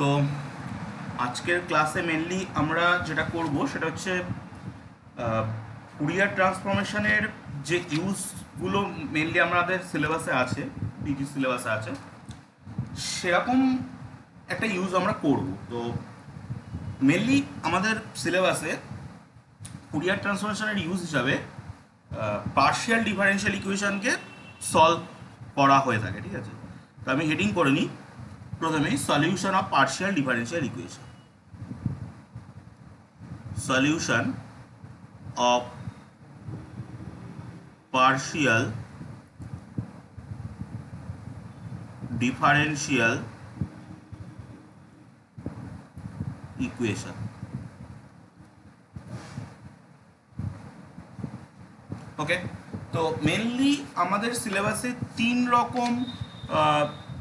তো আজকের ক্লাসে মেনলি আমরা যেটা করব সেটা হচ্ছে ফুরিয়ার ট্রান্সফরমেশনের যে ইউজগুলো মেনলি আমাদের সিলেবাসে আছে, পিজি সিলেবাসে আছে, সেরকম একটা ইউজ আমরা করব। তো মেনলি আমাদের সিলেবাসে ফুরিয়ার ট্রান্সফরমেশনের ইউজ হিসাবে পার্শিয়াল ডিফারেনশিয়াল ইকুয়েশনকে সলভ করা হয়ে থাকে, ঠিক আছে। তো আমি হেডিং করে নিই প্রথমেই, solution of partial differential equation. Solution of partial differential equation। ওকে, তো মেনলি আমাদের সিলেবাসে তিন রকম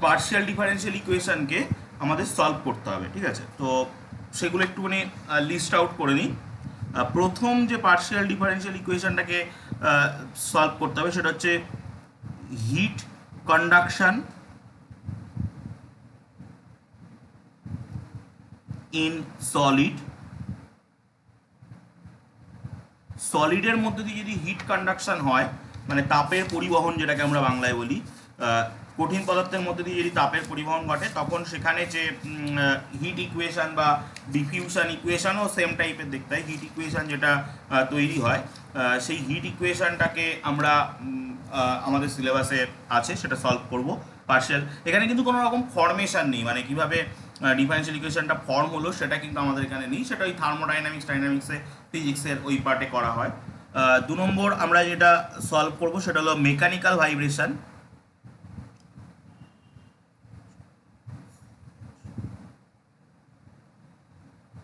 পার্শিয়াল ডিফারেনশিয়াল ইকুয়েশনকে আমাদের সলভ করতে হবে, ঠিক আছে। তো সেগুলো একটুখানি লিস্ট আউট করে নিই। প্রথম যে পার্শিয়াল ডিফারেনশিয়াল ইকুয়েশনটাকে সলভ করতে হবে সেটা হচ্ছে হিট কন্ডাকশন ইন সলিড। সলিডের মধ্যে দিয়ে যদি হিট কন্ডাকশন হয়, মানে তাপের পরিবহন যেটাকে আমরা বাংলায় বলি, কঠিন পদার্থের মধ্যে দিয়ে যদি তাপের পরিবহন ঘটে, তখন সেখানে যে হিট ইকুয়েশন বা ডিফিউশন ইকুয়েশনও সেম টাইপের দেখতে হয়। হিট ইকুয়েশন যেটা তৈরি হয়, সেই হিট ইকুয়েশনটাকে আমরা আমাদের সিলেবাসে আছে, সেটা সলভ করব পার্শিয়াল। এখানে কিন্তু কোনো রকম ফর্মেশন নেই, মানে কিভাবে ডিফারেনশিয়াল ইকুয়েশনটা ফর্ম হলো সেটা কিন্তু আমাদের এখানে নেই, সেটা ওই থার্মোডাইনামিক্স ডাইনামিক্সে ফিজিক্সের ওই পার্টে করা হয়। 2 নম্বর আমরা যেটা সলভ করব সেটা হলো মেকানিক্যাল ভাইব্রেশন।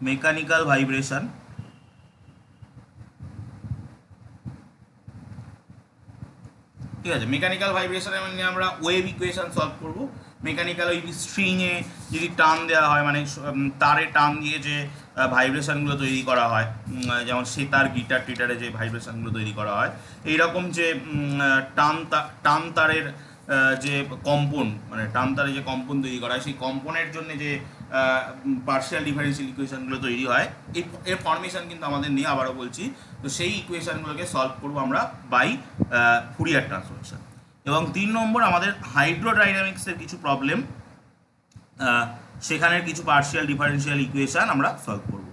মেকানিক্যাল ভাইব্রেশন, ঠিক আছে। মেকানিক্যাল ভাইব্রেশনে মানে আমরা ওয়েভ ইকুয়েশন সলভ করব। মেকানিক্যাল ওই স্ট্রিংয়ে যদি টান দেওয়া হয়, মানে তারে টান দিয়ে যে ভাইব্রেশনগুলো তৈরি করা হয়, যেমন সেতার গিটার টিটারে যে ভাইব্রেশনগুলো তৈরি করা হয়, এইরকম যে টান তারের যে কম্পন, মানে টান তারে যে কম্পন তৈরি করা হয়, সেই কম্পনের জন্য যে পার্শিয়াল ডিফারেনশিয়াল ইকুয়েশনগুলো তৈরি হয়, এর ফর্মেশন কিন্তু আমাদের নেই, আবারও বলছি। তো সেই ইকুয়েশনগুলোকে সলভ করবো আমরা বাই ফুরিয়ার ট্রান্সফরমেশন। এবং 3 নম্বর আমাদের হাইড্রোডাইনামিক্সের কিছু প্রবলেম, সেখানের কিছু পার্শিয়াল ডিফারেনশিয়াল ইকুয়েশন আমরা সলভ করব।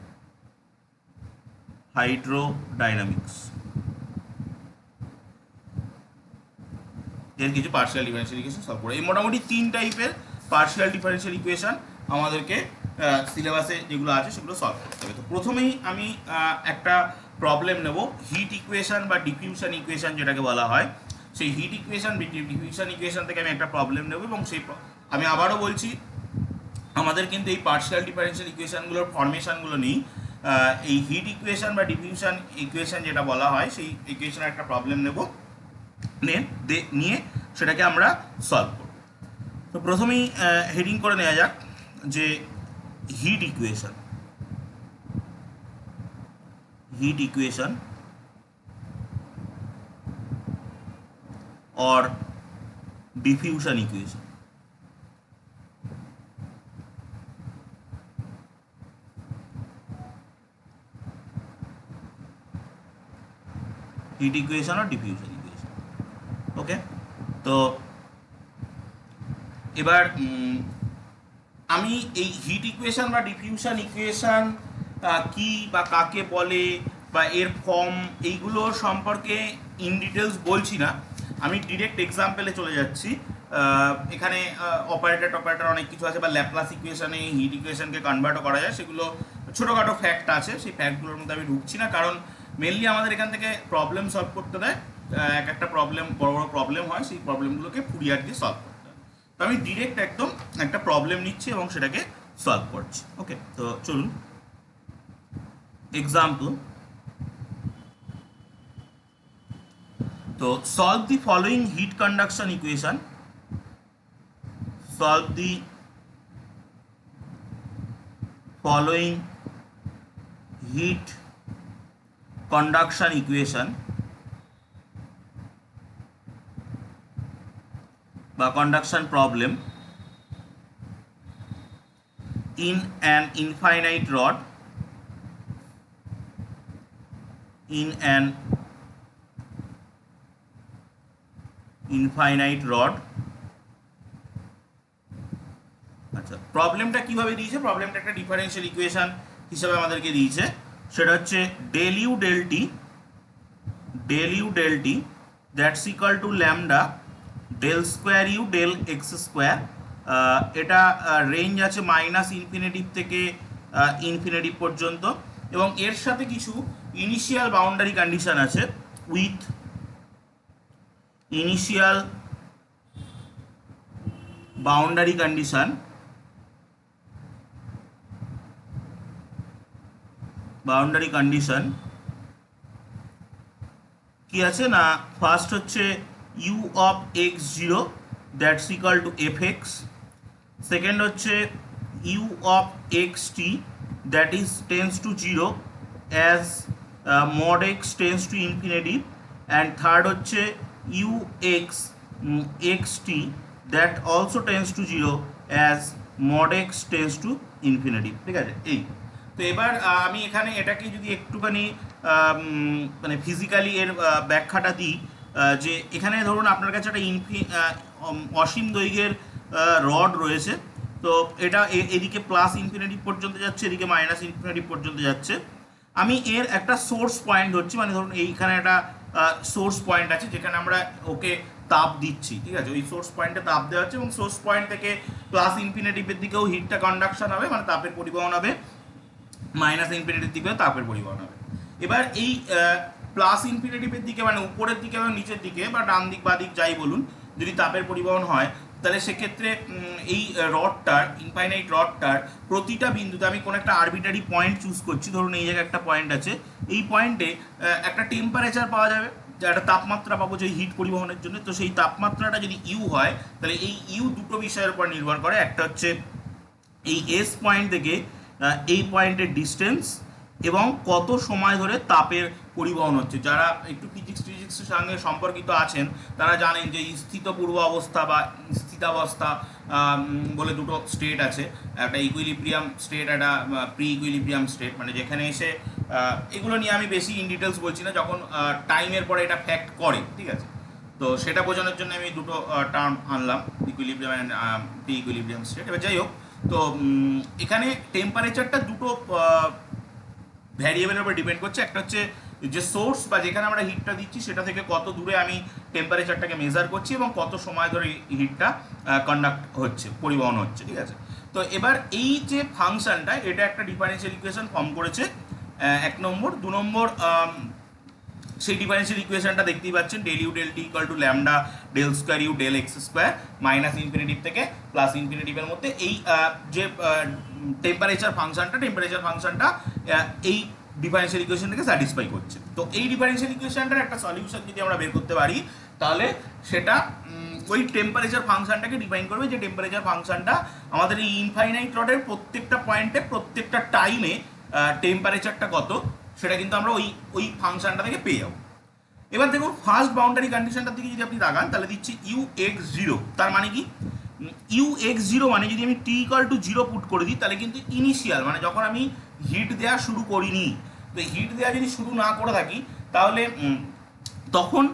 হাইড্রোডাইনামিক্স এর কিছু পার্শিয়াল ডিফারেনশিয়াল ইকুয়েশন সলভ করবো। এই মোটামুটি 3 টাইপের পার্শিয়াল ডিফারেনশিয়াল ইকুয়েশন আমাদেরকে সিলেবাসে যেগুলো আছে সেগুলো সলভ করতে হবে। তো প্রথমেই আমি একটা প্রবলেম নেব, হিট ইকুয়েশন বা ডিফিউশন ইকুয়েশন যেটাকে বলা হয়। সেই হিট ইকুয়েশন ডিফিউশন ইকুয়েশন থেকে আমি একটা প্রবলেম নেব, এবং সেই আমি আবারও বলছি, আমাদের কিন্তু এই পার্শিয়াল ডিফারেনশিয়াল ইকুয়েশনগুলোর ফর্মেশনগুলো নেই। এই হিট ইকুয়েশন বা ডিফিউশন ইকুয়েশন যেটা বলা হয়, সেই ইকুয়েশনের একটা প্রবলেম নেব, নিয়ে সেটাকে আমরা সলভ করব। তো প্রথমেই হেডিং করে নেওয়া যাক যে heat equation, heat equation or diffusion equation। Heat equation আর ডিফিউশন ইকুয়েশন। ওকে, তো এবার আমি এই হিট ইকুয়েশন বা ডিফিউশন ইকুয়েশন কি বা কাকে বলে বা এর ফর্ম, এইগুলো সম্পর্কে ইন ডিটেলস বলছি না, আমি ডিরেক্ট এক্সাম্পলে চলে যাচ্ছি। এখানে অপারেটর অনেক কিছু আছে, বা ল্যাপ্লাস ইকুয়েশনে হিট ইকুয়েশনকে কনভার্টও করা যায়, সেগুলো ছোটোখাটো ফ্যাক্ট আছে, সেই ফ্যাক্টগুলোর মধ্যে আমি ঢুকছি না, কারণ মেনলি আমাদের এখান থেকে প্রবলেম সলভ করতে দেয়। এক একটা প্রবলেম, বড় বড় প্রবলেম হয়, সেই প্রবলেমগুলোকে ফুরিয়ার দিয়ে সলভ করতে হয়। তো আমি ডিরেক্ট একদম একটা প্রবলেম নিচ্ছি এবং সেটাকে সলভ করছি। ওকে, তো চলুন এক্সাম্পল। তো solve the following heat conduction equation, solve the following heat conduction equation বা conduction problem in an infinite rod, in an infinite rod। আচ্ছা, প্রবলেমটা কিভাবে দিয়েছে? প্রবলেমটা একটা ডিফারেন্সিয়াল ইকুয়েশন হিসাবে আমাদেরকে দিয়েছে, সেটা হচ্ছে del u del t that's equal to lambda del square u del x square. এটা রেঞ্জ আছে মাইনাস ইনফিনিটিভ থেকে ইনফিনিটিভ পর্যন্ত, এবং এর সাথে কিছু ইনিশিয়াল বাউন্ডারি কন্ডিশন আছে উইথ ইনিশিয়াল বাউন্ডারি কন্ডিশন কি আছে না, ফার্স্ট হচ্ছে u of x zero that's equal to f x, second হচ্ছে u of x t that is tends to zero as mod x tends to infinitive, and third হচ্ছে u x x t that also tends to zero as mod x tends to infinitive. ঠিক আছে, এই তো এবার আমি এখানে এটাকে যদি একটুখানি মানে ফিজিক্যালি এর ব্যাখ্যাটা দিই, যে এখানে ধরুন আপনার কাছে একটা অসীম দৈর্ঘ্যের রড রয়েছে, তো এটা এদিকে প্লাস ইনফিনিটিভ পর্যন্ত যাচ্ছে, এদিকে মাইনাস ইনফিনিটিভ পর্যন্ত যাচ্ছে। আমি এর একটা সোর্স পয়েন্ট ধরছি, মানে ধরুন এইখানে একটা সোর্স পয়েন্ট আছে যেখানে আমরা ওকে তাপ দিচ্ছি। ঠিক আছে, ওই সোর্স পয়েন্টে তাপ দেওয়া হচ্ছে এবং সোর্স পয়েন্ট থেকে প্লাস ইনফিনিটিভের দিকেও হিটটা কন্ডাকশন হবে, মানে তাপের পরিবহন হবে, মাইনাস ইনফিনিটির দিকেও তাপের পরিবহন হবে। এবার এই প্লাস ইনফিনিটিভের দিকে মানে উপরের দিকে এবং নিচের দিকে বা ডান দিক বা দিক যাই বলুন, যদি তাপের পরিবহন হয়, তাহলে সেক্ষেত্রে এই রডটার ইনফাইনাইট রডটার প্রতিটা বিন্দুতে আমি কোনো একটা আরবিটারি পয়েন্ট চুজ করছি। ধরুন এই জায়গায় একটা পয়েন্ট আছে, এই পয়েন্টে একটা টেম্পারেচার পাওয়া যাবে, যে একটা তাপমাত্রা পাবো যে হিট পরিবহনের জন্য। তো সেই তাপমাত্রাটা যদি ইউ হয়, তাহলে এই ইউ দুটো বিষয়ের উপর নির্ভর করে। একটা হচ্ছে এই এস পয়েন্ট থেকে এই পয়েন্টের ডিস্টেন্স এবং কত সময় ধরে তাপের পরিবহন হচ্ছে। যারা একটু ফিজিক্সের সঙ্গে সম্পর্কিত আছেন তারা জানেন যে স্থিত পূর্ব অবস্থা বা স্থিতাবস্থা বলে দুটো স্টেট আছে, একটা ইকুইলিব্রিয়াম স্টেট, একটা প্রি ইকুইলিব্রিয়াম স্টেট, মানে যেখানে এসে এগুলো নিয়ে আমি বেশি ইন ডিটেলস বলছি না, যখন টাইমের পরে এটা ফ্যাক্ট করে। ঠিক আছে, তো সেটা বোঝানোর জন্য আমি দুটো টার্ম আনলাম, equilibrium and pre equilibrium state. এবার যাই হোক, তো এখানে টেম্পারেচারটা দুটো ভ্যারিয়েবলের উপর ডিপেন্ড করছে। একটা হচ্ছে যে সোর্স বা যেখানে আমরা হিটটা দিচ্ছি সেটা থেকে কত দূরে আমি টেম্পারেচারটাকে মেজার করছি এবং কত সময় ধরে হিটটা কন্ডাক্ট হচ্ছে, পরিবহন হচ্ছে। ঠিক আছে, তো এবার এই যে ফাংশনটা, এটা একটা ডিফারেন্সিয়াল ইকুয়েশন ফর্ম করেছে, এক নম্বর। দু নম্বর, সেই ডিফারেন্সিয়াল ইকুয়েশনটা দেখতেই পাচ্ছেন, del u del t equal to lambda del square u del x square, minus infinitive থেকে প্লাস ইনফিনিটিভের মধ্যে এই যে টেম্পারেচার ফাংশনটা এই ডিফারেন্সিয়াল ইকুয়েশনটাকে স্যাটিসফাই করছে। তো এই ডিফারেন্সিয়াল ইকুয়েশনটার একটা সলিউশন যদি আমরা বের করতে পারি, তাহলে সেটা ওই টেম্পারেচার ফাংশনটাকে ডিফাইন করবে, যে টেম্পারেচার ফাংশনটা আমাদের এই ইনফাইনাইট রডের প্রত্যেকটা পয়েন্টে প্রত্যেকটা টাইমে টেম্পারেচারটা কত, সেটা কিন্তু আমরা ওই ফাংশনটা থেকে পেয়ে যাবো। এবার দেখুন, ফার্স্ট বাউন্ডারি কন্ডিশনটার দিকে যদি আপনি তাকান, তাহলে দিচ্ছি ইউ এক্স জিরো। তার মানে কি, ইউ এক্স জিরো মানে যদি আমি টি ইকুয়াল টু জিরো পুট করে দিই, তাহলে কিন্তু ইনিশিয়াল মানে যখন আমি হিট দেওয়া শুরু করিনি, তো হিট দেওয়া যদি শুরু না করে থাকি, তাহলে তখন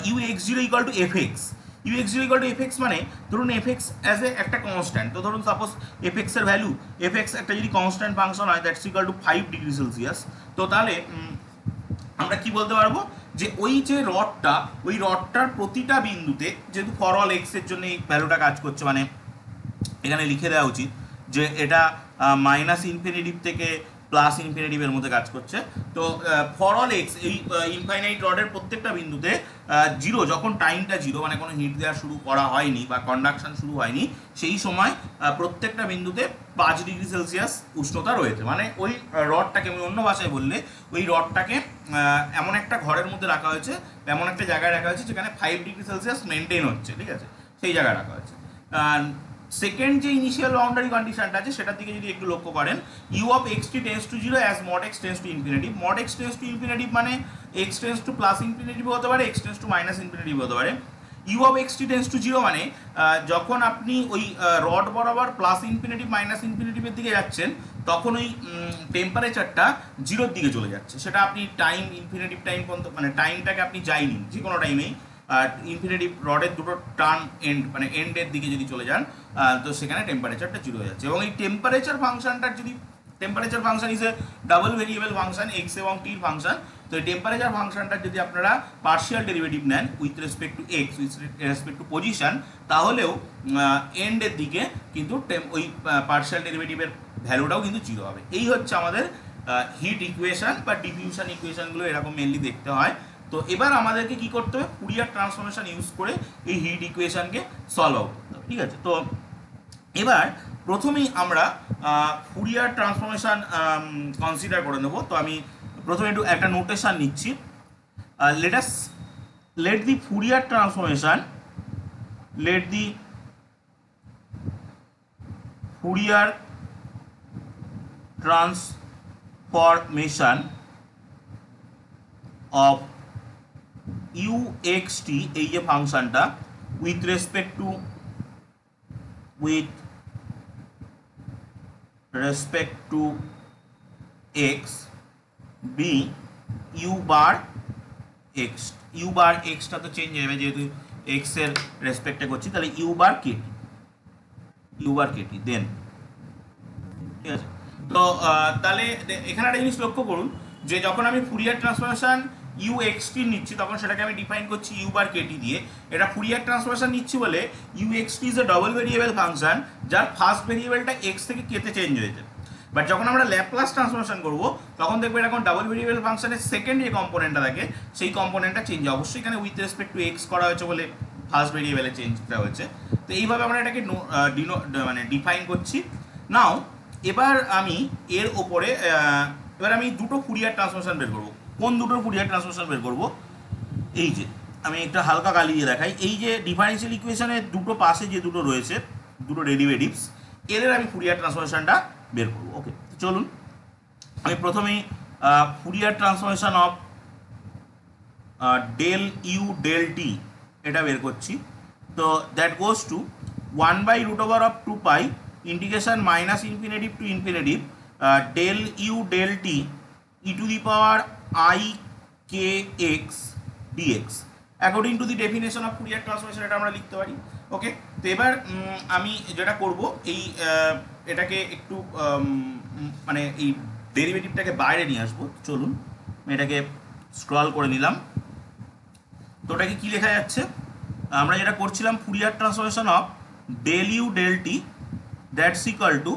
u x zero equal to f x. U x zero equal to f x মানে ধরুন এফ এক্স অ্যাজ এ একটা কনস্ট্যান্ট। তো ধরুন সাপোজ এফ এক্সের ভ্যালু, এফ এক্স একটা যদি কনস্ট্যান্ট ফাংশন হয়, that's equal two 5 degree Celsius. তো তাহলে আমরা কি বলতে পারবো, যে ওই যে রডটা, ওই রডটার প্রতিটা বিন্দুতে, যেহেতু ফর অল এক্সের জন্য এই ভ্যালুটা কাজ করছে, মানে এখানে লিখে দেওয়া উচিত যে এটা মাইনাস ইনফিনিটিভ থেকে প্লাস ইনফিনিটিভের মধ্যে কাজ করছে। তো ফর অল এক্স এই ইনফাইনাইট রডের প্রত্যেকটা বিন্দুতে জিরো, যখন টাইমটা জিরো মানে কোনো হিট দেওয়া শুরু করা হয়নি বা কন্ডাকশন শুরু হয়নি, সেই সময় প্রত্যেকটা বিন্দুতে 5 ডিগ্রি সেলসিয়াস উষ্ণতা রয়েছে। মানে ওই রডটাকে, আমি অন্য ভাষায় বললে, ওই রডটাকে এমন একটা ঘরের মধ্যে রাখা হয়েছে, এমন একটা জায়গায় রাখা হয়েছে যেখানে 5 ডিগ্রি সেলসিয়াস মেনটেন হচ্ছে। ঠিক আছে, সেই জায়গায় রাখা হয়েছে। সেকেন্ড যে ইনিশিয়াল বাউন্ডারি কন্ডিশনটা আছে, সেটার দিকে যদি একটু লক্ষ্য করেন, u of x t tends to zero as mod x tends to infinitive. Mod x tends to infinitive মানে x tends to plus infinitive হতে পারে, x tends to minus infinitive হতে পারে। U of x t tends to zero মানে যখন আপনি ওই rod বরাবর প্লাস ইনফিনিটিভ মাইনাস ইনফিনিটিভের দিকে যাচ্ছেন তখন ওই টেম্পারেচারটা জিরোর দিকে চলে যাচ্ছে। সেটা আপনি টাইম ইনফিনিটিভ টাইম পর্যন্ত মানে টাইমটাকে আপনি যাইনি যে কোনো টাইমেই ইনফিনিটিভ রডের দুটো টার্ন এন্ড মানে এন্ডের দিকে যদি চলে যান তো সেখানে টেম্পারেচারটা জিরো হয়ে যাচ্ছে। এবং এই টেম্পারেচার ফাংশনটার যদি temperature function is a double variable function x এবং টির ফাংশন। তো এই টেম্পারেচার ফাংশনটার যদি আপনারা পার্শিয়াল ডেরিভেটিভ নেন with respect to x with respect two position, তাহলেও এন্ডের দিকে কিন্তু ওই পার্শিয়াল ডেরিভেটিভের ভ্যালুটাও কিন্তু জিরো হবে। এই হচ্ছে আমাদের হিট ইকুয়েশন বা ডিফিউশন ইকুয়েশনগুলো এরকম মেনলি দেখতে হয়। তো এবার আমাদেরকে কি করতে হবে, ফুরিয়ার ট্রান্সফরমেশন ইউজ করে এই হিট ইকুয়েশনকে সলভ আউট করতে হবে। ঠিক আছে, তো এবার প্রথমেই আমরা ফুরিয়ার ট্রান্সফরমেশন কনসিডার করে নেব। তো আমি প্রথমে একটু একটা নোটেশন নিচ্ছি। Let the Fourier transformation of u x t, এই যে ফাংশনটা with respect to x be u bar x. U bar এক্সটা তো চেঞ্জ হয়ে যাবে যেহেতু এক্স এর রেসপেক্টে করছি, তাহলে ইউ বার কেটি দেন। ঠিক আছে, তো তাহলে এখানে একটা জিনিস লক্ষ্য করুন যে যখন আমি ফুরিয়ার ট্রান্সফরমেশন ইউ এক্স টি নিচ্ছি তখন সেটাকে আমি ডিফাইন করছি ইউ বার কেটি দিয়ে। এটা ফুরিয়ার ট্রান্সফরমেশন নিচ্ছি বলে u x t is a double variable function যার ফার্স্ট ভেরিয়েবলটা এক্স থেকে কেতে চেঞ্জ হয়েছে। বাট যখন আমরা ল্যাপ্লাস ট্রান্সফরমেশন করবো তখন দেখবো এরকম ডাবল ভেরিয়েবল ফাংশনের সেকেন্ড যে কম্পোনেন্টটা থাকে সেই কম্পোনেন্টটা চেঞ্জ হয়। অবশ্যই এখানে উইথ রেসপেক্ট টু এক্স করা হয়েছে বলে ফার্স্ট ভেরিয়েবলে চেঞ্জটা হয়েছে। তো এইভাবে আমরা এটাকে মানে ডিফাইন করছি। নাও এবার আমি এর ওপরে এবার আমি দুটো ফুরিয়ার ট্রান্সফরমেশন বের করবো। কোন দুটোর ফুরিয়ার ট্রান্সফরমেশন বের করবো, এই যে আমি একটা হালকা কালি দিয়ে দেখাই, এই যে ডিফারেন্সিয়াল ইকুয়েশনের দুটো পাশে যে দুটো রয়েছে দুটো ডেরিভেটিভস, এদের আমি ফুরিয়ার ট্রান্সফরমেশনটা বের করবো। ওকে, চলুন আমি প্রথমেই Fourier transformation of del u del t এটা বের করছি। তো that goes to 1/√2 pi integration minus infinitive to infinitive del u del t e to the power i k x dx according to the definition of Fourier transformation এটা আমরা লিখতে পারি। ওকে, তো এবার আমি যেটা করব এই এটাকে একটু মানে এই ডেরিভেটিভটাকে বাইরে নিয়ে আসবো। চলুন আমি এটাকে স্ক্রল করে নিলাম। তো ওটাকে কী লেখা যাচ্ছে, আমরা যেটা করছিলাম Fourier transformation of del u del t that's equal to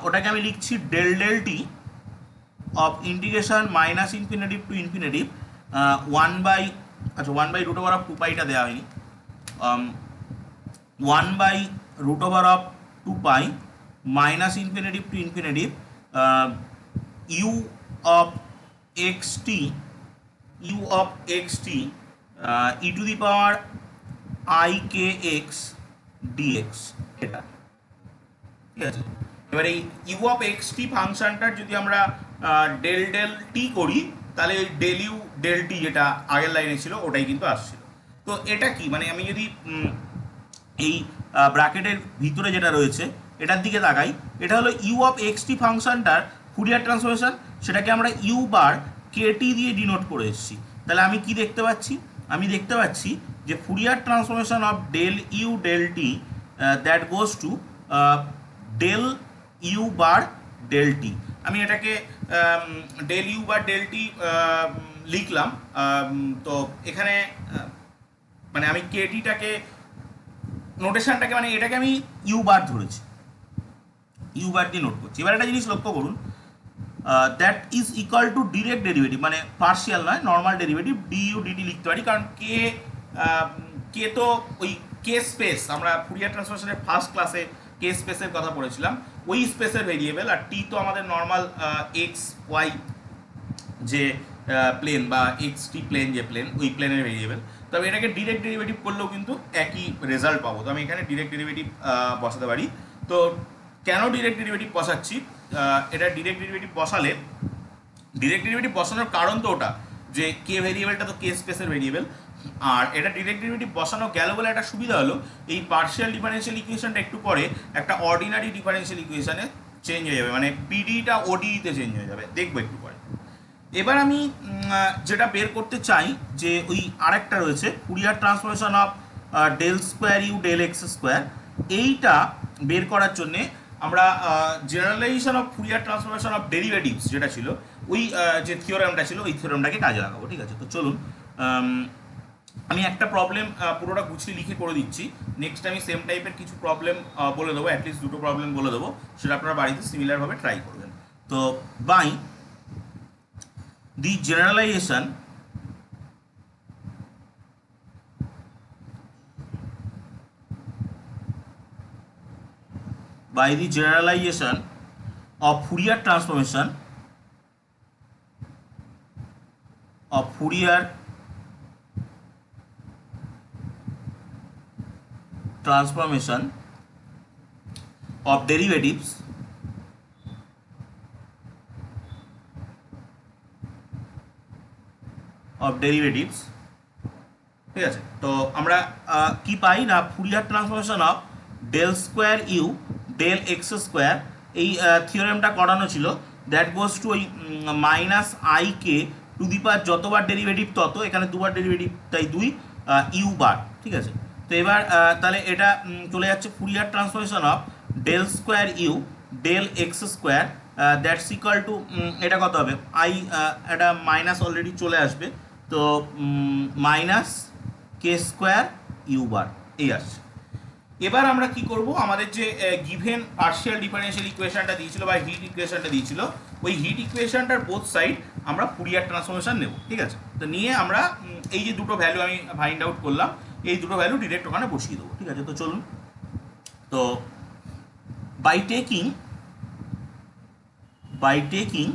ওটাকে আমি লিখছি del del t of integration minus infinitive to infinitive 1/√2 পাইটা দেওয়া হয়নি 1/√2 pi minus infinitive to infinitive u of x t e to the power i k x d x. এটা ঠিক আছে, এবার এই ইউ অফ এক্স টি ফাংশনটার যদি আমরা ডেল ডেল টি করি তাহলে ওই ডেল ইউ ডেল টি যেটা আগের লাইনে ছিল ওটাই কিন্তু আসছিল। তো এটা কি মানে আমি যদি এই ব্র্যাকেটের ভিতরে যেটা রয়েছে এটার দিকে তাকাই, এটা হলো ইউ অফ এক্স টি ফাংশনটার ফুরিয়ার ট্রান্সফরমেশন, সেটাকে আমরা ইউ বার কেটি দিয়ে ডিনোট করে এসেছি। তাহলে আমি কি দেখতে পাচ্ছি, আমি দেখতে পাচ্ছি যে Fourier transformation of del u del t that goes to del u bar del t. আমি এটাকে del u bar del t লিখলাম। তো এখানে মানে আমি কেটিটাকে নোটেশনটাকে মানে এটাকে আমি ইউ বার ধরেছি, ইউ বার দিয়ে নোট করছি। এবার একটা জিনিস লক্ষ্য করুন, that is equal to direct derivative মানে পার্শিয়াল নয় নর্মাল ডেরিভেটিভ ডিইউ ডিটি লিখতে পারি, কারণ কে তো ওই কে স্পেস আমরা ফুরিয়ার ট্রান্সফরমেশনের ফার্স্ট ক্লাসে কে স্পেসের কথা পড়েছিলাম, ওই স্পেসের ভেরিয়েবল, আর টি তো আমাদের নর্মাল এক্স ওয়াই যে প্লেন বা এক্স টি প্লেন যে প্লেন ওই প্লেনের ভেরিয়েবল। তবে এটাকে ডিরেক্ট ডেরিভেটিভ করলেও কিন্তু একই রেজাল্ট পাবো। তো আমি এখানে ডিরেক্ট ডেরিভেটিভ বসাতে পারি। তো কেন ডিরেক্ট ডেরিভেটিভ বসাচ্ছি, এটা ডিরেক্ট ডেরিভেটিভ বসালে ডিরেক্ট ডেরিভেটিভ বসানোর কারণ তো ওটা যে কে ভেরিয়েবলটা তো কে স্পেসের ভেরিয়েবল, আর এটা ডিরেক্ট ডেরিভেটিভ বসানো গেল বলে একটা সুবিধা হলো, এই পার্শিয়াল ডিফারেন্সিয়াল ইকুয়েশনটা একটু পরে একটা অর্ডিনারি ডিফারেন্সিয়াল ইকুয়েশনে চেঞ্জ হয়ে যাবে, মানে পিডিটা ওডিতে চেঞ্জ হয়ে যাবে, দেখবো একটু পরে। এবার আমি যেটা বের করতে চাই যে ওই আরেকটা রয়েছে Fourier transformation of del square u del x square, এইটা বের করার জন্যে আমরা generalization of Fourier transformation of derivatives যেটা ছিল ওই যে থিওরামটা ছিল ওই থিওরামটাকে কাজে লাগাবো, ঠিক আছে? তো চলুন আমি একটা প্রবলেম পুরোটা গুছিয়ে লিখে করে দিচ্ছি, নেক্সট আমি সেম টাইপের কিছু প্রবলেম বলে দেবো, অ্যাটলিস্ট দুটো প্রবলেম বলে দেবো, সেটা আপনারা বাড়িতে সিমিলারভাবে ট্রাই করবেন। তো by the generalization of Fourier transformation of Fourier transformation of derivatives ঠিক আছে? তো আমরা কি পাই না, Fourier transformation of del square u del x square, এই থিওরেমটা করানো ছিল, দ্যাট গোজ টু ওই minus i k to the power যতবার ডেরিভেটিভ তত, এখানে দুবার ডেরিভেটিভ তাই 2 ইউ বার, ঠিক আছে? তো এবার তাহলে এটা চলে যাচ্ছে Fourier transformation of del square u del x square, that's equal to এটা কত হবে, আই এটা মাইনাস অলরেডি চলে আসবে, তো মাইনাস কে স্কোয়ার ইউ বার এই আসছে। এবার আমরা কি করব, আমাদের যে গিভেন পার্শিয়াল ডিফারেন্সিয়াল ইকুয়েশনটা দিয়েছিল বা হিট ইকুয়েশনটা দিয়েছিল, ওই হিট ইকুয়েশনটার বোথ সাইড আমরা ফুরিয়ার ট্রান্সফরমেশন নেব, ঠিক আছে? তো নিয়ে আমরা এই যে দুটো ভ্যালু আমি ফাইন্ড আউট করলাম, এই দুটো ভ্যালু ডিরেক্ট ওখানে বসিয়ে দেবো, ঠিক আছে? তো চলুন, তো by taking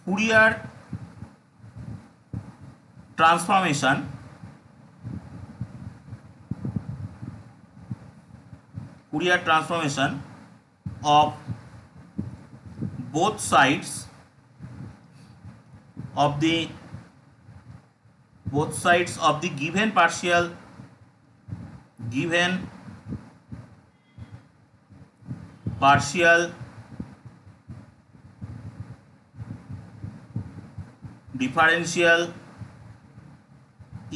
Fourier transformation of both sides of the given partial differential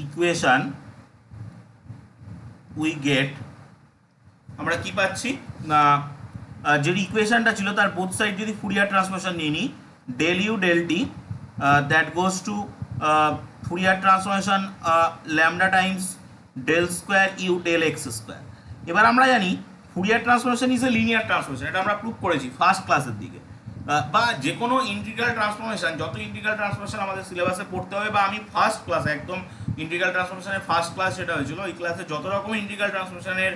equation we get, আমরা কি পাচ্ছি না, যে ইকুয়েশনটা ছিল তার বোথ সাইড যদি ফুরিয়ার ট্রান্সফরমেশন নিয়ে নিই, del u del t that goes to Fourier transformation lambda times del square u del x square. এবার আমরা জানি Fourier transformation is a linear transformation, এটা আমরা প্রুভ করেছি ফার্স্ট ক্লাসের দিকে, বা যে কোনো ইন্টিগ্রাল ট্রান্সফরমেশন, যত ইন্টিগ্রাল ট্রান্সফরমেশন আমাদের সিলেবাসে পড়তে হবে, বা আমি ফার্স্ট ক্লাসে একদম ইন্টিগ্রাল ট্রান্সফরমেশনের ফার্স্ট ক্লাস যেটা হয়েছিল ওই ক্লাসে যত রকম ইন্টিগ্রাল ট্রান্সফরমেশনের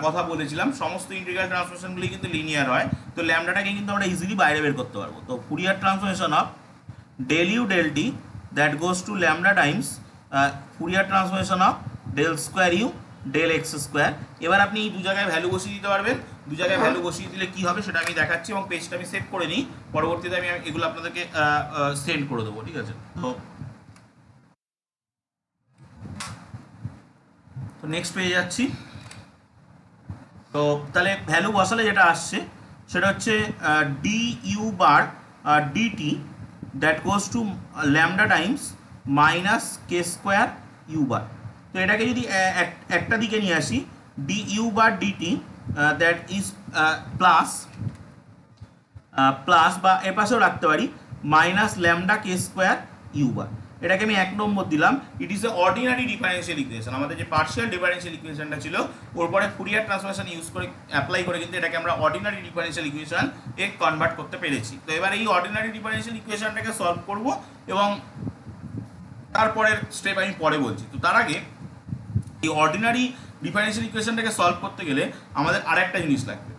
কথা বলেছিলাম, সমস্ত ইন্টিগ্রাল ট্রান্সফরমেশনগুলি কিন্তু লিনিয়ার হয়, তো ল্যামডাটাকে কিন্তু আমরা ইজিলি বাইরে বের করতে পারবো। তো Fourier transformation of del u del t that goes to lambda times Fourier transformation of del square u del x square. এবার আপনি এই দু জায়গায় ভ্যালু বসিয়ে দিতে পারবেন, দু জায়গায় ভ্যালু বসিয়ে দিলে কি হবে সেটা আমি দেখাচ্ছি, এবং পেজটা আমি সেভ করে নিই, পরবর্তীতে আমি এগুলো আপনাদেরকে সেন্ড করে দেবো, ঠিক আছে? তো নেক্সট পেয়ে যাচ্ছি। তো তাহলে ভ্যালু বসালে যেটা আসছে সেটা হচ্ছে d u bar d t that goes to lambda times minus k square u bar. তো এটাকে যদি একটা দিকে নিয়ে আসি, d u bar d t that is plus বা এ পাশেও রাখতে পারি minus lambda k square u bar, এটাকে আমি 1 নম্বর দিলাম। It is a ordinary differential equation, আমাদের যে পার্শিয়াল ডিফারেন্সিয়াল ইকুয়েশনটা ছিল ওর পরে ফুরিয়ার ট্রান্সফরমেশন ইউজ করে অ্যাপ্লাই করে কিন্তু এটাকে আমরা অর্ডিনারি ডিফারেন্সিয়াল ইকুয়েশন এ কনভার্ট করতে পেরেছি। তো এবার এই অর্ডিনারি ডিফারেন্সিয়াল ইকুয়েশনটাকে সলভ করব, এবং তারপরের স্টেপ আমি পরে বলছি। তো তার আগে এই অর্ডিনারি ডিফারেন্সিয়াল ইকুয়েশনটাকে সলভ করতে গেলে আমাদের আরেকটা জিনিস লাগবে,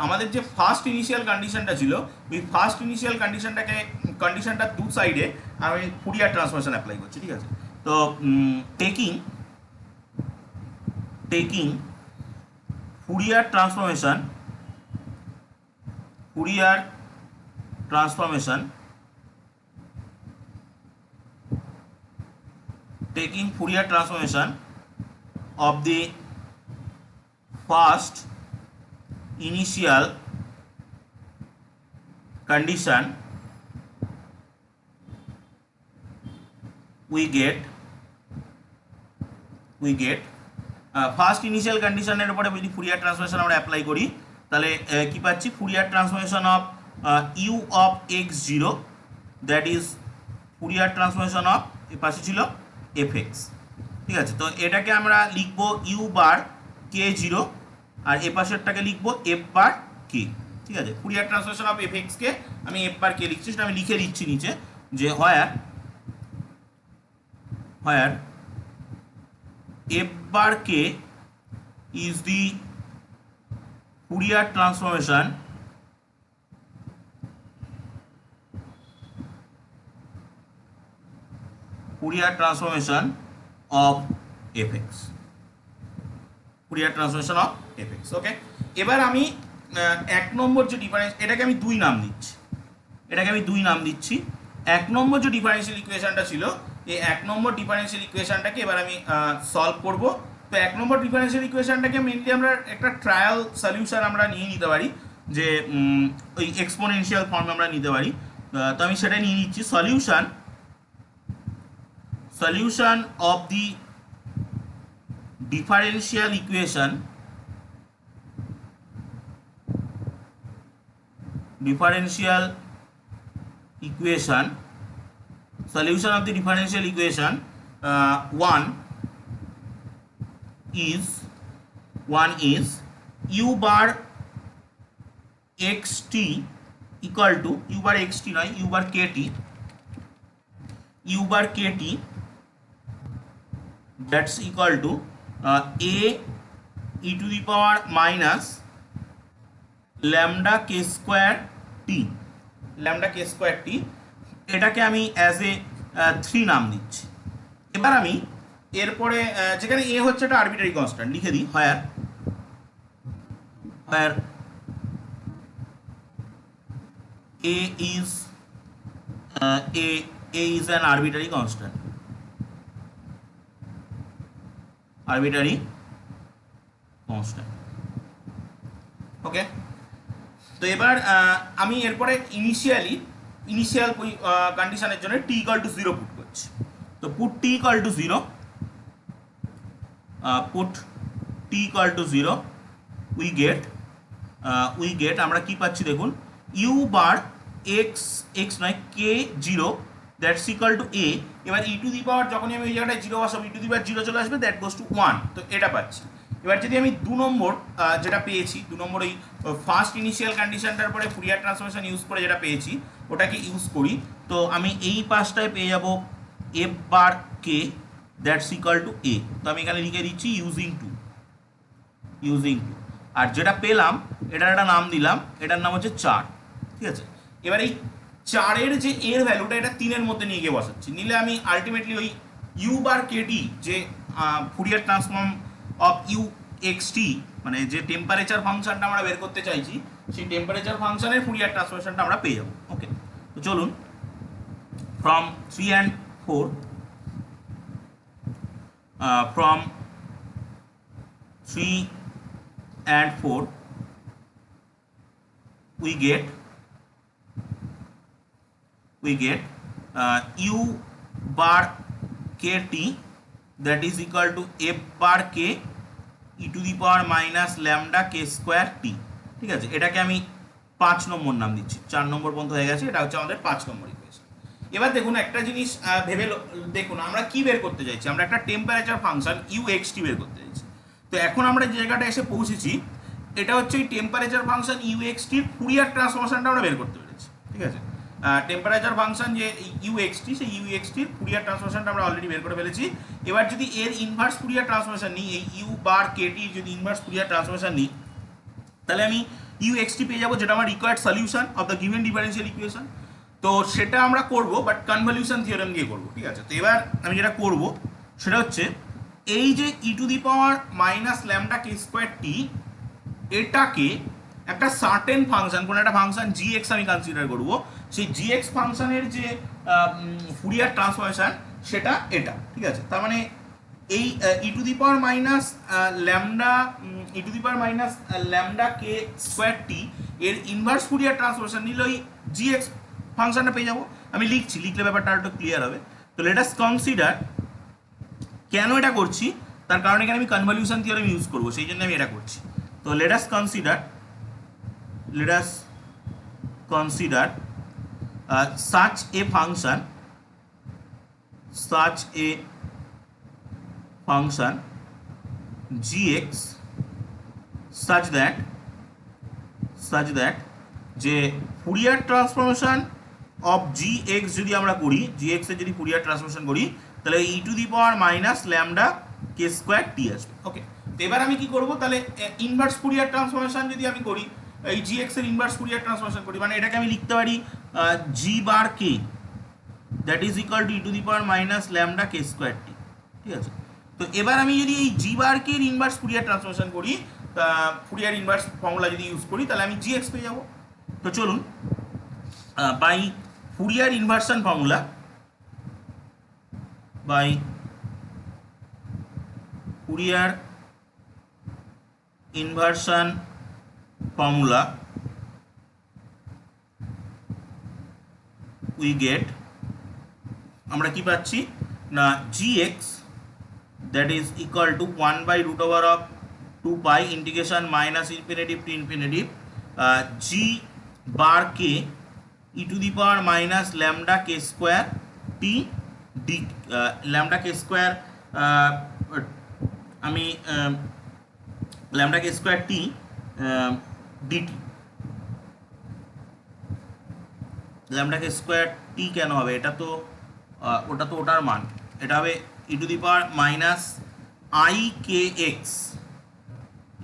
আমাদের যে ফার্স্ট ইনিশিয়াল কন্ডিশনটা ছিল ওই ফার্স্ট ইনিশিয়াল কন্ডিশনটার দু সাইডে আমি ফুরিয়ার ট্রান্সফরমেশন অ্যাপ্লাই করছি, ঠিক আছে? তো taking Fourier transformation taking Fourier transformation of the first initial condition, we get first initial কন্ডিশনের উপরে যদি ফুরিয়ার ট্রান্সফরমেশন আমরা অ্যাপ্লাই করি তাহলে কি পাচ্ছি, Fourier transformation of u of x zero, that is Fourier transformation of, এ পাশে ছিল এফ এক্স। ঠিক আছে, তো এটাকে আমরা লিখবো ইউ বার কে জিরো, আর এ পাশেরটাকে লিখবো এফ বার কে। ঠিক আছে, ফুরিয়ার ট্রান্সফরমেশন অফ এফ এক্সকে আমি এফ বার কে লিখছি, সেটা আমি লিখে দিচ্ছি নিচে যে হোয়ার f bar k is the Fourier transformation of fx, Fourier transformation of fx। ওকে, এবার আমি এক নম্বর যে ডিফারেন্স, এটাকে আমি দুই নাম দিচ্ছি, এক নম্বর যে ডিফারেন্সিয়াল ইকুয়েশনটা ছিল, এই এক নম্বর ডিফারেন্সিয়াল ইকুয়েশনটাকে এবার আমি সলভ করব। তো এক নম্বর ডিফারেন্সিয়াল ইকুয়েশনটাকে মেনলি আমরা একটা ট্রায়াল সলিউশন আমরা নিয়ে নিতে পারি, যে ওই এক্সপোনেনশিয়াল ফর্ম আমরা নিতে পারি। তো আমি সেটা নিয়ে নিচ্ছি, solution of the differential equation solution of the differential equation one is u bar xt equal to u bar xt নয়, u bar kt that's equal to a e to the power minus lambda k square t, এটাকে আমি as a 3 নাম দিচ্ছি। এবার আমি এরপরে যেখানে এ হচ্ছে একটা আরবিটারি কনস্ট্যান্ট লিখে দিই, হোয়ার এ ইজ অ্যান আরবিটারি কনস্ট্যান্ট, ওকে। তো এবার আমি এরপরে ইনিশিয়াল কন্ডিশনের জন্য t equal to 0 পুট করছি। তো put t equal to 0 we get আমরা কি পাচ্ছি দেখুন, u বার x নয় k zero that's equal to a। এবার e টু দি পাওয়ার যখনই আমি ওই জায়গাটায় জিরো বসাবো, e to the power zero চলে আসবে, দ্যাট গোস টু 1। তো এটা পাচ্ছি। এবার যদি আমি দু নম্বর যেটা পেয়েছি, দু নম্বর ওই ফার্স্ট ইনিশিয়াল কন্ডিশনটার পরে ফুরিয়ার ট্রান্সফরমেশন ইউজ করে যেটা পেয়েছি ওটাকে ইউজ করি, তো আমি এই পাশটায় পেয়ে যাব f bar k that's equal to a. তো আমি এখানে লিখে দিচ্ছি ইউজিং টু, আর যেটা পেলাম এটার একটা নাম দিলাম, এটার নাম হচ্ছে 4। ঠিক আছে, এবার এই 4-এর যে এর ভ্যালুটা, এটা 3-এর মধ্যে নিয়ে গিয়ে বসাচ্ছি, নিলে আমি আলটিমেটলি ওই ইউ বার কেটি যে Fourier transform of u x t, মানে যে টেম্পারেচার ফাংশনটা আমরা বের করতে চাইছি, সেই টেম্পারেচার ফাংশনের ফুরিয়ার ট্রান্সফরমেশনটা আমরা পেয়ে যাবো। ওকে, তো চলুন from 3 and 4 we get u bar kt that is equal to f bar k e to the power minus lambda k square t। ঠিক আছে, এটাকে আমি 5 নম্বর নাম দিচ্ছি, 4 নম্বর পর্যন্ত হয়ে গেছে, এটা হচ্ছে আমাদের 5 নম্বর ইকুয়েশন। এবার দেখুন একটা জিনিস ভেবে দেখুন, আমরা কি বের করতে চাইছি, আমরা একটা টেম্পারেচার ফাংশন ইউ এক্স টি বের করতে চাইছি। তো এখন আমরা যে জায়গাটা এসে পৌঁছেছি, এটা হচ্ছে এই টেম্পারেচার ফাংশন ইউ এক্স টির ফুরিয়ার ট্রান্সফরমেশনটা আমরা বের করতে পেরেছি। ঠিক আছে, টেম্পারেচার ফাংশন যে ইউ এক্স টি, সেই ইউ এক্স টির ফুরিয়ার ট্রান্সফরমেশনটা আমরা অলরেডি বের করে ফেলেছি। এবার যদি এর ইনভার্স ফুরিয়ার ট্রান্সফরমেশন নিই, এই ইউ বার কে টির যদি ইনভার্স ফুরিয়ার ট্রান্সফরমেশন নিই, তাহলে আমি ইউ এক্স টি পেয়ে যাবো, যেটা আমার required solution of the given differential equation. তো সেটা আমরা করব, বাট কনভলিউশন থিওরেম দিয়ে করবো। ঠিক আছে, তো এবার আমি যেটা করব সেটা হচ্ছে এই যে e to the power minus lambda k square t, এটাকে একটা সার্টেন ফাংশন, কোনো একটা ফাংশন জি এক্স আমি কনসিডার করবো, সেই জি এক্স ফাংশনের যে ফুরিয়ার ট্রান্সফরমেশন সেটা এটা, ঠিক আছে। তার মানে এই e to the power minus lambda e to the power minus lambda k square t এর ইনভার্স ফুরিয়ার ট্রান্সফরমেশন নিলে ওই জি এক্স ফাংশনটা পেয়ে যাবো। আমি লিখছি, লিখলে ব্যাপারটা আরেকটু ক্লিয়ার হবে। তো লেট আস কনসিডার, কেন এটা করছি তার কারণ এখানে আমি কনভলিউশন থিওরেম ইউজ করবো, সেই জন্য আমি এটা করছি। তো let us consider such a function gx such that যে ফুরিয়ার ট্রান্সফরমেশন অফ gx যদি আমরা করি, gx এর যদি ফুরিয়ার ট্রান্সফরমেশন করি তাহলে e to the power minus lambda k square t আসবে। ওকে, তো এবার আমি কি করব, তাহলে ইনভার্স ফুরিয়ার ট্রান্সফরমেশন যদি আমি করি, এই gx এর ইনভার্স ফুরিয়ার ট্রান্সফরমেশন করি, মানে এটাকে আমি লিখতে পারি g bar k that is equal to e to the power minus lambda k square t, ঠিক আছে। তো এবার আমি যদি এই জি বার কে এর ইনভার্স ফুরিয়ার ট্রান্সফরমেশন করি, ফুরিয়ার ইনভার্স ফর্মুলা যদি ইউজ করি, তাহলে আমি gx পেয়ে যাব। তো চলুন by Fourier inversion formula, by Fourier inversion formula we get, আমরা কি পাচ্ছি না gx that is equal to 1/√2 pi integration minus infinitive to infinitive g bar k e to the power minus lambda k square t d, lambda k square আমি lambda k square t dt, lambda k square টি কেন হবে, এটা তো ওটা তো ওটার মান, এটা হবে e to the power minus i k x,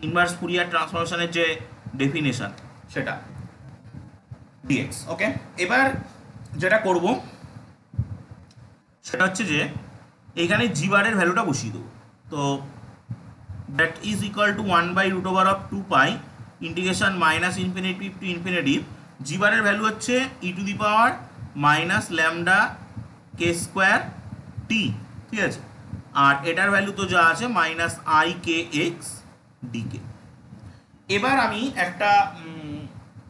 inverse Fourier ট্রান্সফরমেশনের যে ডেফিনেশন সেটা ডিএক্স। ওকে, এবার যেটা করব সেটা হচ্ছে যে এইখানে জি বারের ভ্যালুটা বসিয়ে দেবো। তো that is equal to 1/√2 pi integration minus infinitive to infinitive, g বারের ভ্যালু হচ্ছে e to the power minus lambda k square t, ঠিক আছে। আর এটার ভ্যালু তো যা আছে minus i k x d k. এবার আমি একটা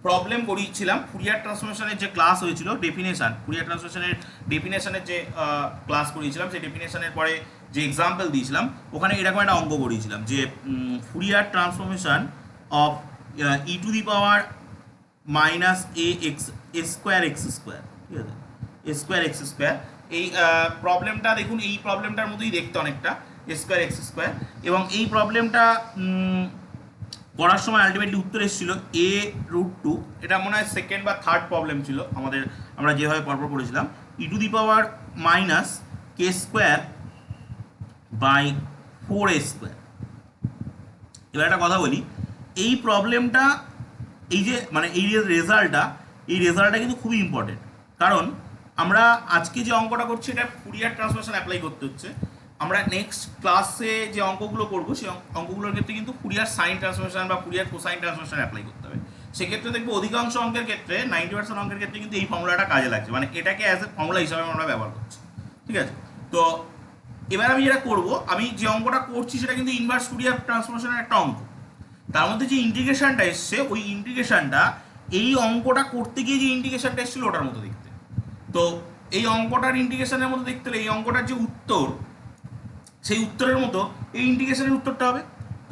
প্রবলেম করিয়েছিলাম, ফুরিয়ার ট্রান্সফরমেশনের যে ক্লাস হয়েছিল ডেফিনেশন, ফুরিয়ার ট্রান্সফরমেশনের ডেফিনেশনের যে ক্লাস করিয়েছিলাম, সেই ডেফিনেশনের পরে যে এক্সাম্পল দিয়েছিলাম, ওখানে এরকম একটা অঙ্ক করিয়েছিলাম যে Fourier transformation of E to the power minus A x square, ঠিক আছে, স্কোয়ার এক্স স্কোয়ার। এই প্রবলেমটা দেখুন, এই প্রবলেমটার মতোই দেখতে অনেকটা, স্কোয়ার, এবং এই প্রবলেমটা করার সময় আলটিমেটলি উত্তর এসেছিল a√2, এটা মনে হয় সেকেন্ড বা থার্ড প্রবলেম ছিল আমাদের, আমরা যেভাবে পরপর করেছিলাম, e to the power minus k square by 4a²। এবার একটা কথা বলি, এই প্রবলেমটা, এই যে মানে এই রেজাল্টটা কিন্তু খুবই ইম্পর্টেন্ট, কারণ আমরা আজকে যে অঙ্কটা করছি এটা ফুরিয়ার ট্রান্সফরমেশন অ্যাপ্লাই করতে হচ্ছে। আমরা নেক্সট ক্লাসে যে অঙ্কগুলো করবো সেই অঙ্কগুলোর ক্ষেত্রে কিন্তু ফুরিয়ার সাইন ট্রান্সফরমেশন বা ফুরিয়ার কোসাইন ট্রান্সফরমেশন অ্যাপ্লাই করতে হবে। সেক্ষেত্রে দেখবো অধিকাংশ অঙ্কের ক্ষেত্রে 90% অঙ্কের ক্ষেত্রে কিন্তু এই ফর্মুলাটা কাজে লাগছে, মানে এটাকে অ্যাজ এ ফর্মুলা হিসাবে আমরা ব্যবহার করছি, ঠিক আছে। তো এবার আমি যেটা করবো, আমি যে অঙ্কটা করছি সেটা কিন্তু ইনভার্স ফুরিয়ার ট্রান্সফরমেশনের একটা অঙ্ক, তার মধ্যে যে ইন্টিগ্রেশনটা এসছে ওই ইন্টিগ্রেশনটা এই অঙ্কটা করতে গিয়ে যে ইন্টিগ্রেশনটা এসেছিল ওটার মতো দেখতে। তো এই অঙ্কটার ইন্টিগ্রেশনের মতো দেখতে হলে এই অঙ্কটার যে উত্তর, সেই উত্তরের মতো এই ইন্টিগ্রেশনের উত্তরটা হবে।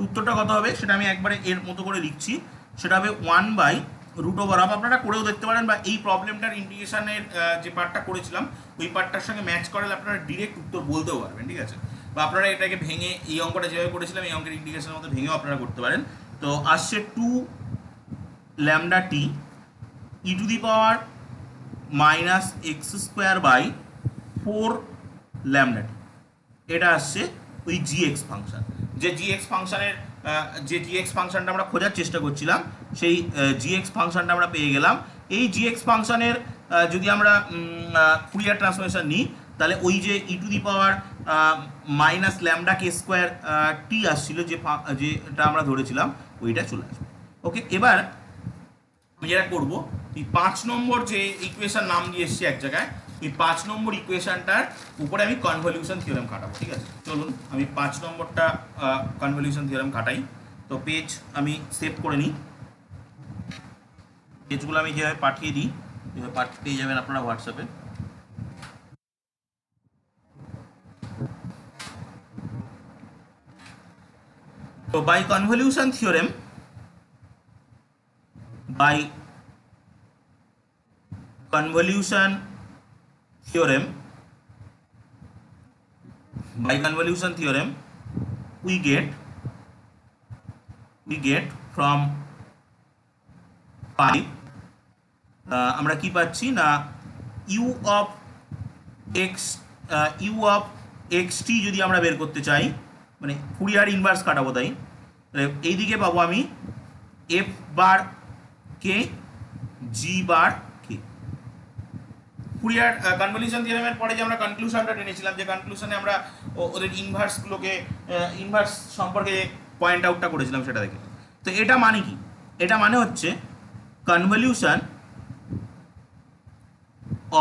উত্তরটা কত হবে সেটা আমি একবারে এর মতো করে লিখছি, সেটা হবে 1/√, আপনারা করেও দেখতে পারেন, বা এই প্রবলেমটার ইন্টিগ্রেশনের যে পার্টটা করেছিলাম ওই পার্টটার সঙ্গে ম্যাচ করালে আপনারা ডিরেক্ট উত্তর বলতেও পারবেন, ঠিক আছে। বা আপনারা এটাকে ভেঙে, এই অঙ্কটা যেভাবে করেছিলাম এই অঙ্কের ইন্টিগ্রেশনের মতো ভেঙেও আপনারা করতে পারেন। তো আসছে 2 lambda t e to the power minus x square by 4 lambda t, এটা আসছে ওই জিএক্স ফাংশন, যে জিএক্স ফাংশনের যে জিএক্স ফাংশনটা আমরা খোঁজার চেষ্টা করছিলাম সেই জিএক্স ফাংশনটা আমরা পেয়ে গেলাম। এই জিএক্স ফাংশনের যদি আমরা ফুরিয়ার ট্রান্সফরমেশন নিই তাহলে ওই যে e to the power minus lambda k square t আসছিল, যেটা আমরা ধরেছিলাম ওইটা চলে আসবে। ওকে, এবার আমি যেটা করবো, এই 5 নম্বর যে ইকুয়েশন নাম দিয়ে এসছি এক জায়গায়, এই 5 নম্বর ইকুয়েশনটার উপরে আমি কনভলিউশন থিওরেম খাটাবো। ঠিক আছে, চলুন আমি 5 নম্বরটা কনভলিউশন থিওরেম খাটাই। তো পেজ আমি সেভ করে নিই, পেজগুলো আমি যেভাবে পাঠিয়ে দিই যেভাবে পেয়ে যাবেন আপনারা হোয়াটসঅ্যাপে। তো by convolution theorem by convolution theorem we get from 5 আমরা কি পাচ্ছি না u of xt যদি আমরা বের করতে চাই, মানে ফুরিয়ার ইনভার্স কাটাবো, তাই এইদিকে পাবো আমি f বার কে জি বার কে। ফুরিয়ার কনভলিউশন থিওরেমের পরে যে আমরা কনক্লুশনটা টেনেছিলাম, যে কনক্লুশনে আমরা ওদের ইনভার্সগুলোকে ইনভার্স সম্পর্কে পয়েন্ট আউটটা করেছিলাম সেটা দেখে। তো এটা মানে কি? এটা মানে হচ্ছে convolution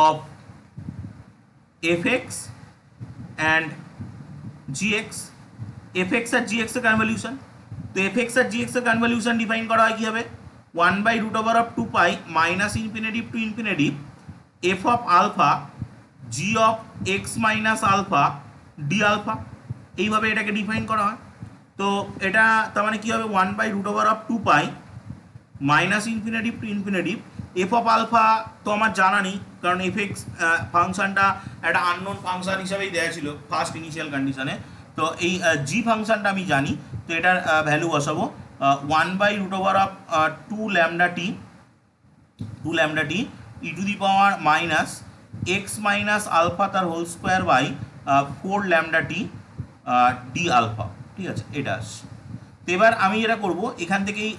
of fx and gx, fx আর gx এর কনভলিউশন। তো fx আর gx এর কনভলিউশন ডিফাইন করা হয় কি হবে, 1/√2 pi minus infinitive to infinitive f of alpha g of x minus alpha d alpha, এইভাবে এটাকে ডিফাইন করা হয়। তো এটা তার মানে কি হবে, 1/√2 pi minus infinitive to infinitive f of alpha তো আমার জানা নেই, কারণ এফ এক্স ফাংশনটা একটা আননোন ফাংশন হিসাবেই দেওয়া ছিল ফার্স্ট ইনিশিয়াল কন্ডিশনে। তো এই জি ফাংশনটা আমি জানি, তো এটার ভ্যালু বসাবো 1/√2 lambda t e to the power minus x minus alpha তার whole square by 4 lambda t d alpha. ঠিক আছে, এটা আসছে। তো এবার আমি যেটা করবো, এখান থেকেই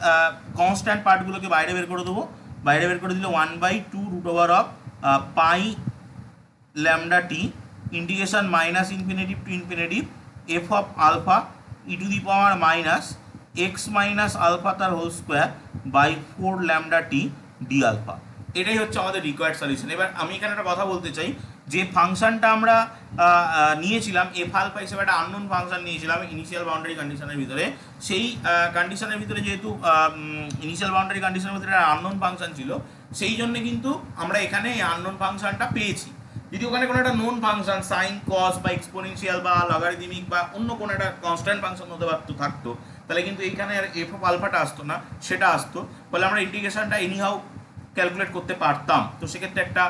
কনস্ট্যান্ট পার্টগুলোকে বাইরে বের করে দেবো। বাইরে বের করে দিলে 1/2 pi lambda t integration minus infinitive to infinitive f of alpha e to the power minus x minus alpha তার whole square by 4 lambda t d alpha. এটাই হচ্ছে আমাদের রিকোয়ার্ড সলিউশন। এবার আমি এখানে একটা কথা বলতে চাই, যে ফাংশনটা আমরা নিয়েছিলাম এফ আলফা হিসেবে একটা আননোন ফাংশন নিয়েছিলাম ইনিশিয়াল বাউন্ডারি কন্ডিশনের ভিতরে, সেই কন্ডিশনের ভিতরে যেহেতু ইনিশিয়াল বাউন্ডারি কন্ডিশনের ভিতরে একটা আননোন ফাংশন ছিল, সেই জন্য কিন্তু আমরা এখানে এই আননোন ফাংশনটা পেয়েছি। যদি ওখানে কোনো একটা নোন ফাংশন সাইন কস বা এক্সপোনেনশিয়াল বা লগারিদমিক বা অন্য কোনো একটা কনস্ট্যান্ট ফাংশন হতে থাকতো, তাহলে কিন্তু এইখানে আর এফ অফ আলফাটা আসতো না, সেটা আসতো। ফলে আমরা ইন্টিগ্রেশনটা এনিহাউ ক্যালকুলেট করতে পারতাম। তো সেক্ষেত্রে একটা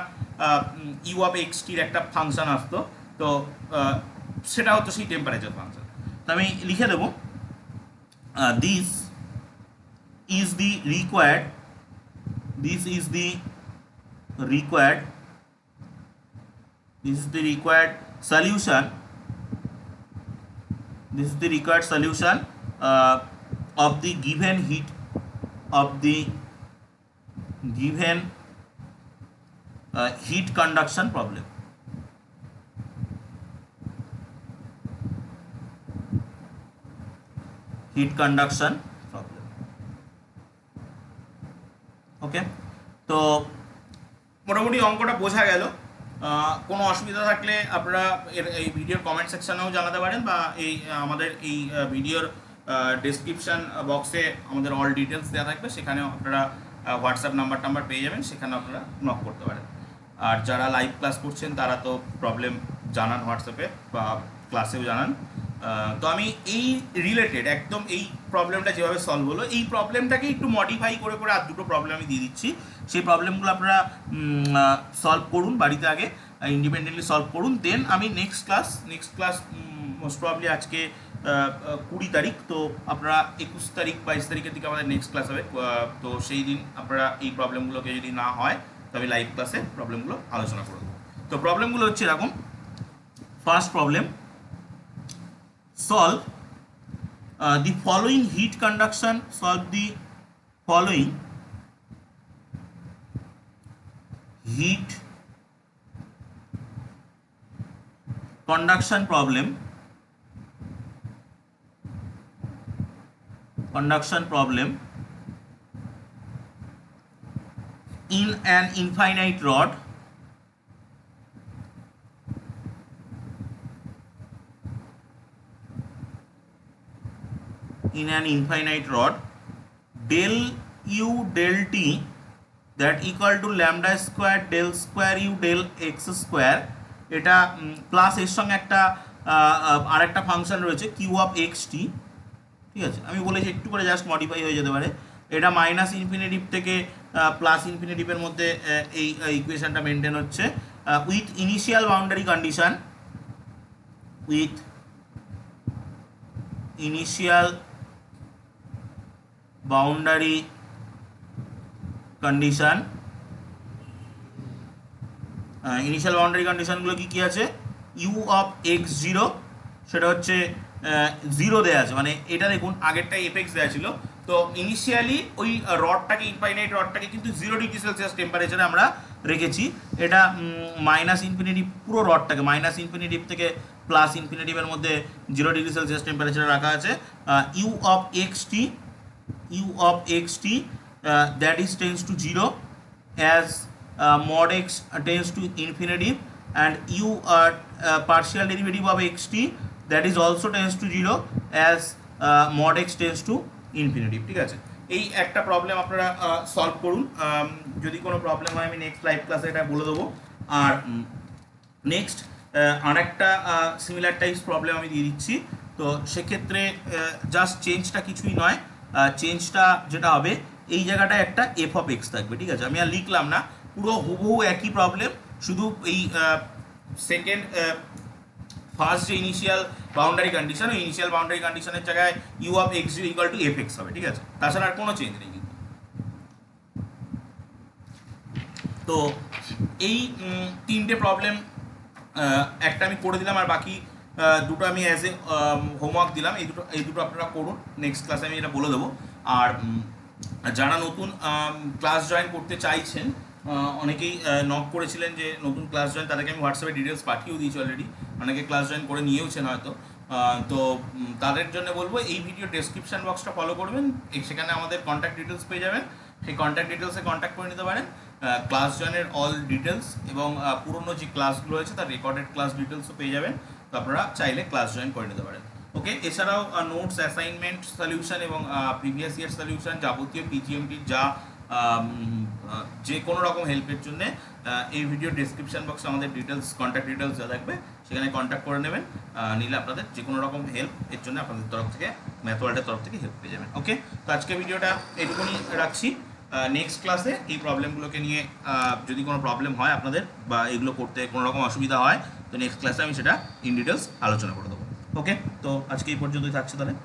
ইউ অফ এক্স টির একটা ফাংশন আসতো, তো সেটা হতো সেই টেম্পারেচার ফাংশন। তো আমি লিখে দেবো this is the required solution of the given heat heat conduction problem. ওকে, তো মোটামুটি অঙ্কটা বোঝা গেল। কোনো অসুবিধা থাকলে আপনারা এই ভিডিওর কমেন্ট সেকশানেও জানাতে পারেন, বা এই আমাদের এই ভিডিওর ডেসক্রিপশান বক্সে আমাদের অল ডিটেলস দেওয়া থাকবে, সেখানেও আপনারা হোয়াটসঅ্যাপ নাম্বার পেয়ে যাবেন, সেখানে আপনারা নক করতে পারেন। আর যারা লাইভ ক্লাস করছেন তারা তো প্রবলেম জানান হোয়াটসঅ্যাপে বা ক্লাসেও জানান। তো আমি এই রিলেটেড একদম এই প্রবলেমটা যেভাবে সলভ হলো, এই প্রবলেমটাকে একটু মডিফাই করে আর দুটো প্রবলেম আমি দিয়ে দিচ্ছি। সেই প্রবলেমগুলো আপনারা সলভ করুন বাড়িতে, আগে ইন্ডিপেন্ডেন্টলি সলভ করুন। দেন আমি নেক্সট ক্লাস মোস্ট প্রবলি আজকে 20 তারিখ, তো আপনারা 21 তারিখ 22 তারিখের দিকে আমাদের নেক্সট ক্লাস হবে। তো সেই দিন আপনারা এই প্রবলেমগুলোকে যদি না হয়, তবে লাইভ ক্লাসে প্রবলেমগুলো আলোচনা করে দেবো। তো প্রবলেমগুলো হচ্ছে এরকম। First problem, solve the following heat conduction problem in an infinite rod in an infinite rod, del u del t that equal to lambda square del square u del x square, এটা plus এর সঙ্গে একটা আরেকটা function রয়েছে Q of x টি, ঠিক আছে, আমি বলেছি একটু করে জাস্ট মডিফাই হয়ে যেতে পারে। এটা মাইনাস ইনফিনিটিভ থেকে প্লাস ইনফিনিটিভের মধ্যে এই ইকুয়েশনটা মেনটেন হচ্ছে with initial boundary condition, with initial boundary condition. Initial boundary কন্ডিশনগুলো কী কী আছে? ইউ অফ এক্স জিরো, সেটা হচ্ছে জিরো দেওয়া আছে, মানে এটা দেখুন আগেরটা এফএক্স দেওয়া ছিল, তো ইনিশিয়ালি ওই রডটাকে ইনফাইনাইট রডটাকে কিন্তু 0 ডিগ্রি সেলসিয়াস টেম্পারেচারে আমরা রেখেছি। এটা মাইনাস ইনফিনিটিভ পুরো রডটাকে মাইনাস ইনফিনিটিভ থেকে প্লাস ইনফিনিটিভের মধ্যে 0 ডিগ্রি সেলসিয়াস টেম্পারেচারে রাখা আছে। U of x t, u of x t that is tends to 0 as mod x tends to infinity, and u partial derivative of xt that is also tends to 0 as mod x tends to infinity, ঠিক আছে। এই একটা problem আপনারা solve করুন, যদি কোনো problem হয় আমি নেক্সট লাইভ ক্লাসে এটা বলে দেবো। আর নেক্সট আরেকটা সিমিলার টাইপস প্রবলেম আমি দিয়ে দিচ্ছি, তো সেক্ষেত্রে জাস্ট চেঞ্জটা কিছুই নয়, চেঞ্জটা যেটা হবে এই জায়গাটায় একটা এফ অফ এক্স থাকবে, ঠিক আছে। আমি আর লিখলাম না, পুরো হুবহু একই প্রবলেম, শুধু এই সেকেন্ড ফার্স্ট যে ইনিশিয়াল বাউন্ডারি কন্ডিশন, ওই ইনিশিয়াল বাউন্ডারি কন্ডিশনের জায়গায় u of x zero equal to f x হবে, ঠিক আছে, তাছাড়া আর কোনো চেঞ্জ নেই কিন্তু। তো এই তিনটে প্রবলেম একটা আমি করে দিলাম, আর বাকি দুটো আমি অ্যাজ এ হোমওয়ার্ক দিলাম, এই দুটো আপনারা করুন, নেক্সট ক্লাসে আমি এটা বলে দেবো। আর যারা নতুন ক্লাস জয়েন করতে চাইছেন, অনেকেই নক করেছিলেন যে নতুন ক্লাস জয়েন, তাদেরকে আমি হোয়াটসঅ্যাপে ডিটেলস পাঠিয়েও দিয়েছি অলরেডি, অনেকে ক্লাস জয়েন করে নিয়েওছেন হয়তো। তো তাদের জন্য বলবো এই ভিডিও ডেসক্রিপশন বক্সটা ফলো করবেন, সেখানে আমাদের কন্ট্যাক্ট ডিটেলস পেয়ে যাবেন, সেই কন্ট্যাক্ট ডিটেলসে কন্ট্যাক্ট করে নিতে পারেন। ক্লাস জয়েনের অল ডিটেলস এবং পুরনো যে ক্লাসগুলো রয়েছে তার রেকর্ডেড ক্লাস ডিটেলসও পেয়ে যাবেন, তো আপনারা চাইলে ক্লাস জয়েন করে নিতে পারেন। ওকে, এছাড়াও নোটস, অ্যাসাইনমেন্ট সলিউশন এবং প্রিভিয়াস ইয়ার সলিউশন, যাবতীয় পিজিএমটির যা যে কোনো রকম হেল্পের জন্য এই ভিডিও ডেসক্রিপশন বক্সে আমাদের ডিটেলস, কন্ট্যাক্ট ডিটেলস যা থাকবে সেখানে কন্ট্যাক্ট করে নেবেন, নিলে আপনাদের যে কোনো রকম হেল্প এর জন্য আপনাদের তরফ থেকে, ম্যাথ ওয়ার্ল্ডের তরফ থেকে হেল্প পেয়ে যাবেন। ওকে, তো আজকে ভিডিওটা এটুকুনি রাখছি। নেক্সট ক্লাসে এই প্রবলেমগুলোকে নিয়ে যদি কোনো প্রবলেম হয় আপনাদের বা এগুলো করতে কোনো রকম অসুবিধা হয়, তো নেক্সট ক্লাসে আমি সেটা ইন ডিটেলস আলোচনা করে দেবো। ওকে, তো আজকে এই পর্যন্তই থাকছে তাহলে।